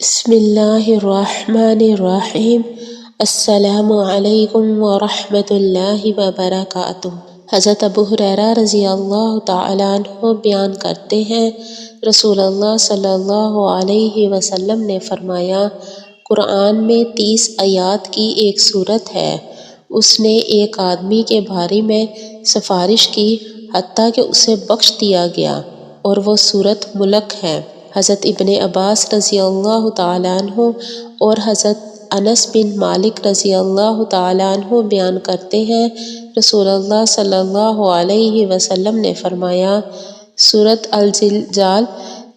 بسم اللہ الرحمن الرحیم۔ السلام علیکم ورحمۃ اللہ وبرکاتہ۔ حضرت ابو ہریرہ رضی اللہ تعالیٰ عنہ بیان کرتے ہیں، رسول اللہ صلی اللہ علیہ وسلم نے فرمایا، قرآن میں 30 آیات کی ایک سورت ہے، اس نے ایک آدمی کے بارے میں سفارش کی حتیٰ کہ اسے بخش دیا گیا، اور وہ سورت ملک ہے۔ حضرت ابن عباس رضی اللہ تعالیٰ عنہ اور حضرت انس بن مالک رضی اللہ تعالیٰ عنہ بیان کرتے ہیں، رسول اللہ صلی اللہ علیہ وسلم نے فرمایا، سورۃ الزلزال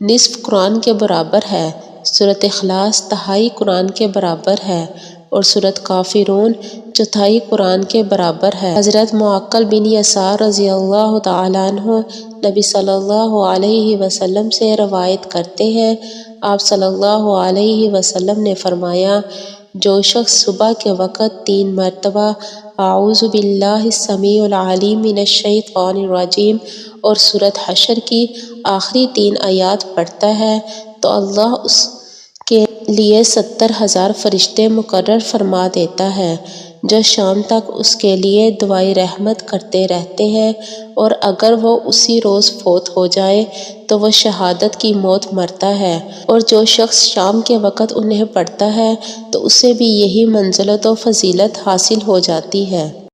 نصف قرآن کے برابر ہے، سورۃ اخلاص تہائی قرآن کے برابر ہے، اور سورۃ کافرون چوتھائی قرآن کے برابر ہے۔ حضرت معقل بن یسار رضی اللہ تعالیٰ عنہ نبی صلی اللہ علیہ وسلم سے روایت کرتے ہیں، آپ صلی اللہ علیہ وسلم نے فرمایا، جو شخص صبح کے وقت 3 مرتبہ اعوذ باللہ السمیع العلیم من الشیطان الرجیم اور سورۃ حشر کی آخری 3 آیات پڑھتا ہے تو اللہ اس کے لیے 70,000 فرشتے مقرر فرما دیتا ہے، جو شام تک اس کے لیے دعائے رحمت کرتے رہتے ہیں، اور اگر وہ اسی روز فوت ہو جائے تو وہ شہادت کی موت مرتا ہے، اور جو شخص شام کے وقت انہیں پڑھتا ہے تو اسے بھی یہی منزلت و فضیلت حاصل ہو جاتی ہے۔